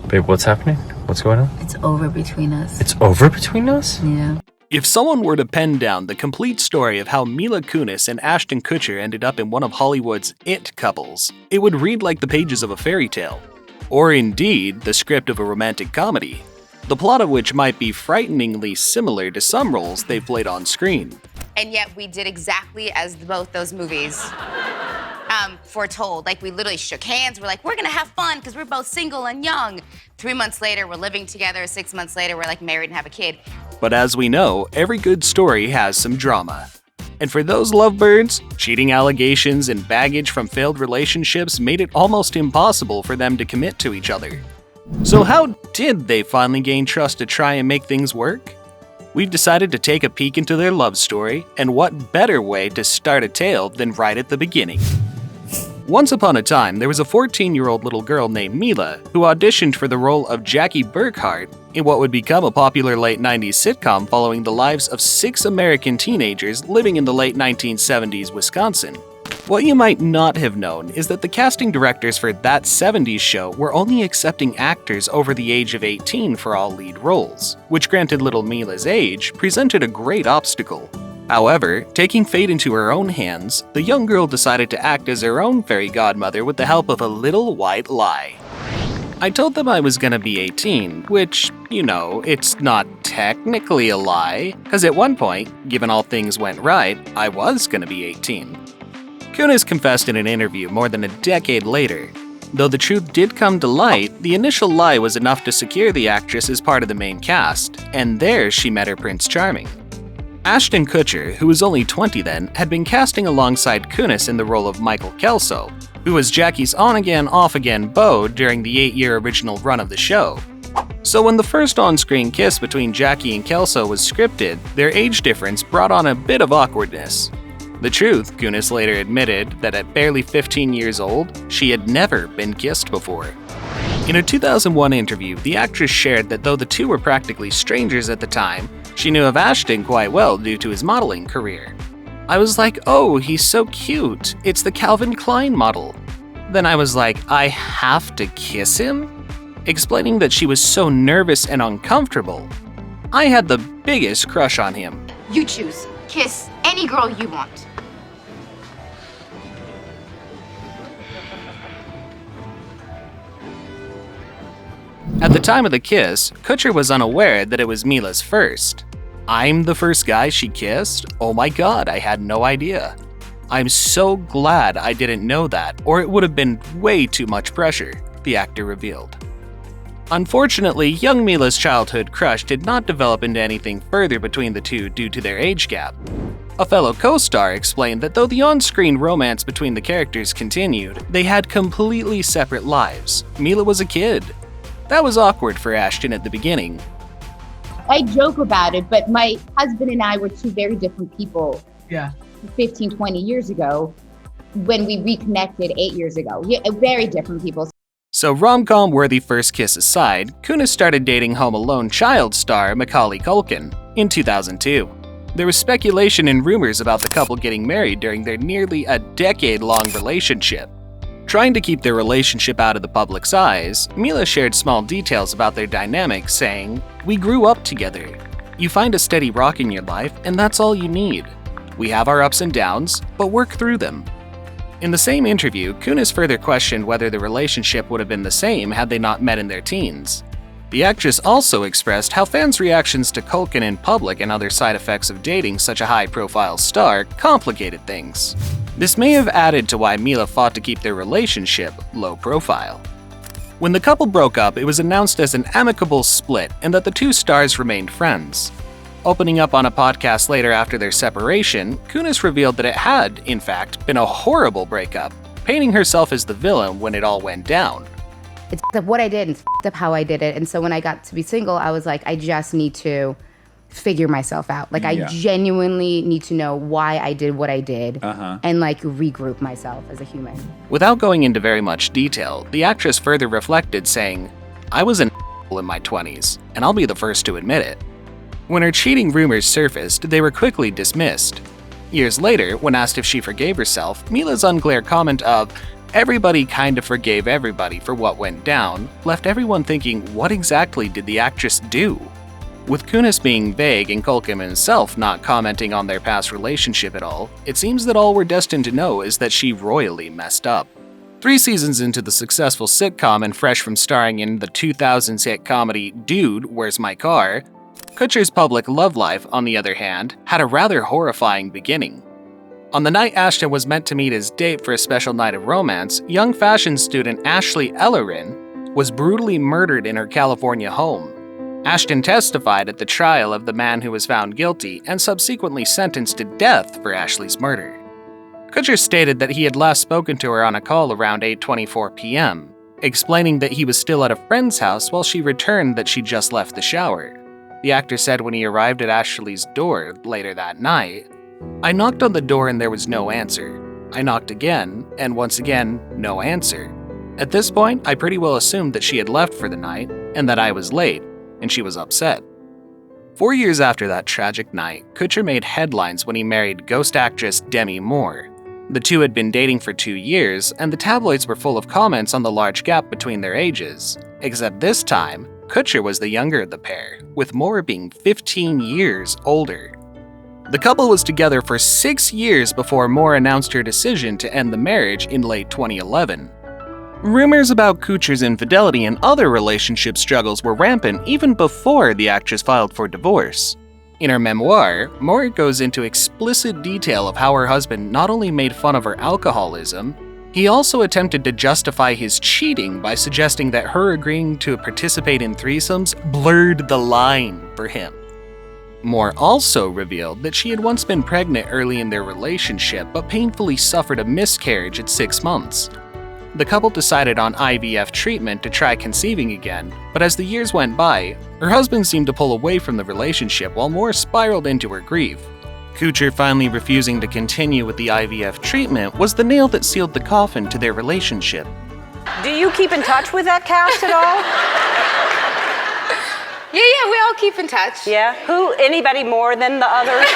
Babe, what's happening? What's going on? It's over between us. It's over between us? Yeah. If someone were to pen down the complete story of how Mila Kunis and Ashton Kutcher ended up in one of Hollywood's it couples, it would read like the pages of a fairy tale. Or indeed, the script of a romantic comedy, the plot of which might be frighteningly similar to some roles they've played on screen. And yet we did exactly as both those movies foretold. Like, we literally shook hands. We're like, we're gonna have fun because we're both single and young. 3 months later, we're living together. 6 months later, we're like married and have a kid. But as we know, every good story has some drama. And for those lovebirds, cheating allegations and baggage from failed relationships made it almost impossible for them to commit to each other. So how did they finally gain trust to try and make things work? We've decided to take a peek into their love story, and what better way to start a tale than right at the beginning. Once upon a time, there was a 14-year-old little girl named Mila who auditioned for the role of Jackie Burkhart in what would become a popular late 90s sitcom following the lives of 6 American teenagers living in the late 1970s Wisconsin. What you might not have known is that the casting directors for that 70s show were only accepting actors over the age of 18 for all lead roles, which, granted little Mila's age, presented a great obstacle. However, taking fate into her own hands, the young girl decided to act as her own fairy godmother with the help of a little white lie. I told them I was gonna be 18, which, it's not technically a lie, because at one point, given all things went right, I was gonna be 18. Kunis confessed in an interview more than a decade later. Though the truth did come to light, the initial lie was enough to secure the actress as part of the main cast, and there she met her Prince Charming. Ashton Kutcher, who was only 20 then, had been casting alongside Kunis in the role of Michael Kelso, who was Jackie's on-again, off-again beau during the 8-year original run of the show. So when the first on-screen kiss between Jackie and Kelso was scripted, their age difference brought on a bit of awkwardness. The truth, Kunis later admitted that at barely 15 years old, she had never been kissed before. In a 2001 interview, the actress shared that though the two were practically strangers at the time, she knew of Ashton quite well due to his modeling career. I was like, oh, he's so cute. It's the Calvin Klein model. Then I was like, I have to kiss him? Explaining that she was so nervous and uncomfortable. I had the biggest crush on him. You choose. Kiss any girl you want. At the time of the kiss, Kutcher was unaware that it was Mila's first. I'm the first guy she kissed? Oh my god, I had no idea. I'm so glad I didn't know that, or it would have been way too much pressure, the actor revealed. Unfortunately, young Mila's childhood crush did not develop into anything further between the two due to their age gap. A fellow co-star explained that though the on-screen romance between the characters continued, they had completely separate lives. Mila was a kid. That was awkward for Ashton at the beginning. I joke about it, but my husband and I were two very different people. Yeah. 15, 20 years ago when we reconnected 8 years ago. Yeah, very different people. So rom-com worthy first kiss aside, Kunis started dating Home Alone child star Macaulay Culkin in 2002. There was speculation and rumors about the couple getting married during their nearly a decade-long relationship. Trying to keep their relationship out of the public's eyes, Mila shared small details about their dynamic, saying, "We grew up together. You find a steady rock in your life, and that's all you need. We have our ups and downs, but work through them." In the same interview, Kunis further questioned whether the relationship would have been the same had they not met in their teens. The actress also expressed how fans' reactions to Culkin in public and other side effects of dating such a high-profile star complicated things. This may have added to why Mila fought to keep their relationship low profile. When the couple broke up, it was announced as an amicable split and that the two stars remained friends. Opening up on a podcast later after their separation, Kunis revealed that it had, in fact, been a horrible breakup, painting herself as the villain when it all went down. It's up what I did and up how I did it. And so when I got to be single, I was like, I just need to figure myself out. Like, I genuinely need to know why I did what I did and like regroup myself as a human. Without going into very much detail, the actress further reflected, saying, "I was an in my 20s, and I'll be the first to admit it." When her cheating rumors surfaced, they were quickly dismissed. Years later, when asked if she forgave herself, Mila's unclear comment of, everybody kind of forgave everybody for what went down, left everyone thinking, what exactly did the actress do? With Kunis being vague and Kulkin himself not commenting on their past relationship at all, it seems that all we're destined to know is that she royally messed up. 3 seasons into the successful sitcom and fresh from starring in the 2000s hit comedy Dude, Where's My Car?, Kutcher's public love life, on the other hand, had a rather horrifying beginning. On the night Ashton was meant to meet his date for a special night of romance, young fashion student Ashley Ellerin was brutally murdered in her California home. Ashton testified at the trial of the man who was found guilty and subsequently sentenced to death for Ashley's murder. Kutcher stated that he had last spoken to her on a call around 8:24 p.m., explaining that he was still at a friend's house while she returned that she just left the shower. The actor said when he arrived at Ashley's door later that night, "I knocked on the door and there was no answer. I knocked again, and once again, no answer. At this point, I pretty well assumed that she had left for the night and that I was late, and she was upset." 4 years after that tragic night, Kutcher made headlines when he married ghost actress Demi Moore. The two had been dating for 2 years, and the tabloids were full of comments on the large gap between their ages. Except this time, Kutcher was the younger of the pair, with Moore being 15 years older. The couple was together for 6 years before Moore announced her decision to end the marriage in late 2011. Rumors about Kutcher's infidelity and other relationship struggles were rampant even before the actress filed for divorce. In her memoir, Moore goes into explicit detail of how her husband not only made fun of her alcoholism, he also attempted to justify his cheating by suggesting that her agreeing to participate in threesomes blurred the line for him. Moore also revealed that she had once been pregnant early in their relationship but painfully suffered a miscarriage at 6 months. The couple decided on IVF treatment to try conceiving again, but as the years went by, her husband seemed to pull away from the relationship while Moore spiraled into her grief. Kutcher finally refusing to continue with the IVF treatment was the nail that sealed the coffin to their relationship. Do you keep in touch with that cast at all? Yeah, we all keep in touch. Yeah? Anybody more than the others?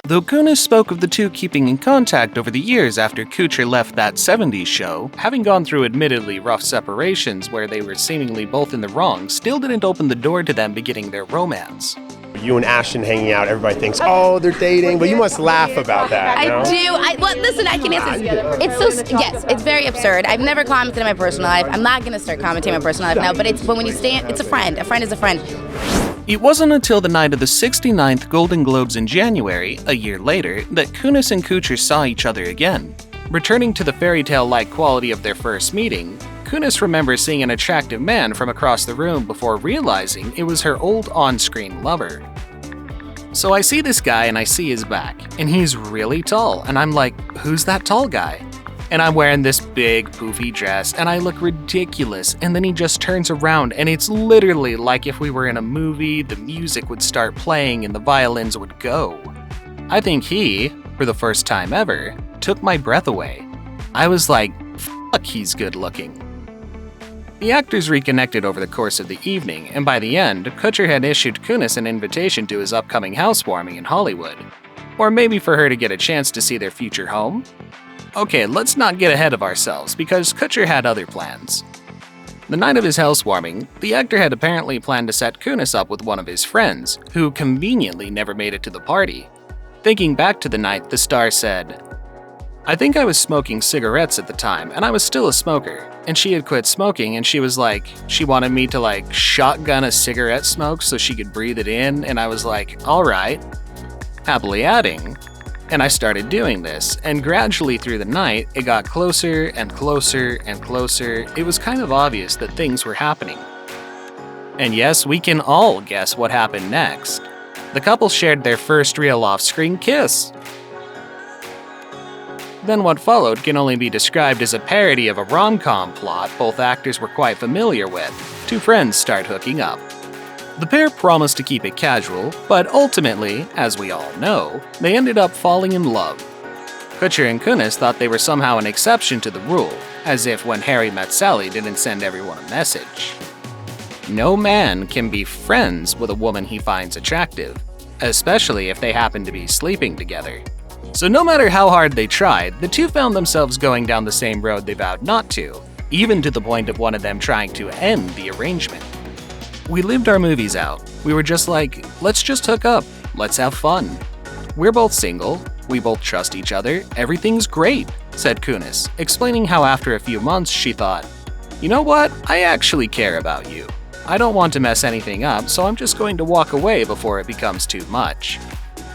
Though Kunis spoke of the two keeping in contact over the years after Kutcher left that 70s show, having gone through admittedly rough separations where they were seemingly both in the wrong still didn't open the door to them beginning their romance. You and Ashton hanging out, everybody thinks, oh, they're dating, but you must laugh about that. You know? I do. Well, listen, I can answer. Yes, it's very absurd. I've never commented on my personal life. I'm not gonna start commenting on my personal life now. But when you stand, it's a friend. A friend is a friend. It wasn't until the night of the 69th Golden Globes in January, a year later, that Kunis and Kutcher saw each other again. Returning to the fairy tale-like quality of their first meeting, Kunis remembers seeing an attractive man from across the room before realizing it was her old on-screen lover. So I see this guy and I see his back, and he's really tall, and I'm like, who's that tall guy? And I'm wearing this big, poofy dress, and I look ridiculous, and then he just turns around, and it's literally like if we were in a movie, the music would start playing and the violins would go. I think he, for the first time ever, took my breath away. I was like, fuck, he's good looking. The actors reconnected over the course of the evening, and by the end, Kutcher had issued Kunis an invitation to his upcoming housewarming in Hollywood. Or maybe for her to get a chance to see their future home? Okay, let's not get ahead of ourselves, because Kutcher had other plans. The night of his housewarming, the actor had apparently planned to set Kunis up with one of his friends, who conveniently never made it to the party. Thinking back to the night, the star said, "I think I was smoking cigarettes at the time, and I was still a smoker, and she had quit smoking, and she was like, she wanted me to like shotgun a cigarette smoke so she could breathe it in, and I was like, alright," happily adding, "and I started doing this, and gradually through the night, it got closer and closer and closer. It was kind of obvious that things were happening." And yes, we can all guess what happened next. The couple shared their first real off-screen kiss. Then what followed can only be described as a parody of a rom-com plot both actors were quite familiar with. Two friends start hooking up. The pair promised to keep it casual, but ultimately, as we all know, they ended up falling in love. Kutcher and Kunis thought they were somehow an exception to the rule, as if when Harry met Sally didn't send everyone a message. No man can be friends with a woman he finds attractive, especially if they happen to be sleeping together. So no matter how hard they tried, the two found themselves going down the same road they vowed not to, even to the point of one of them trying to end the arrangement. We lived our movies out. We were just like, let's just hook up, let's have fun. We're both single, we both trust each other, everything's great, said Kunis, explaining how after a few months she thought, you know what, I actually care about you. I don't want to mess anything up, so I'm just going to walk away before it becomes too much.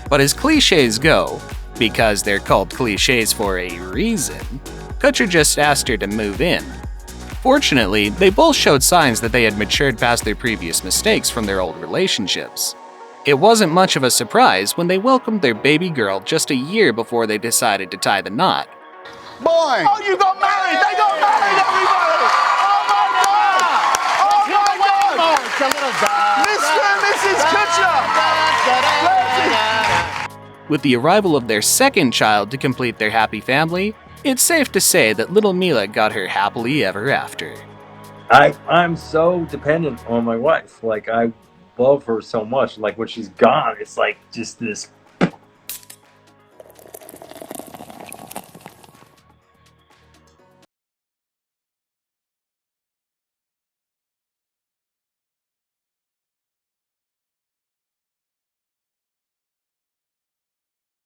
But as cliches go, because they're called cliches for a reason, Kutcher just asked her to move in. Fortunately, they both showed signs that they had matured past their previous mistakes from their old relationships. It wasn't much of a surprise when they welcomed their baby girl just a year before they decided to tie the knot. Boy! Oh, you got married! They got married, everybody! Oh my God! Oh my God! Mr. and Mrs. Kutcher! With the arrival of their second child to complete their happy family, it's safe to say that little Mila got her happily ever after. I'm so dependent on my wife. Like, I love her so much. Like, when she's gone, it's like just this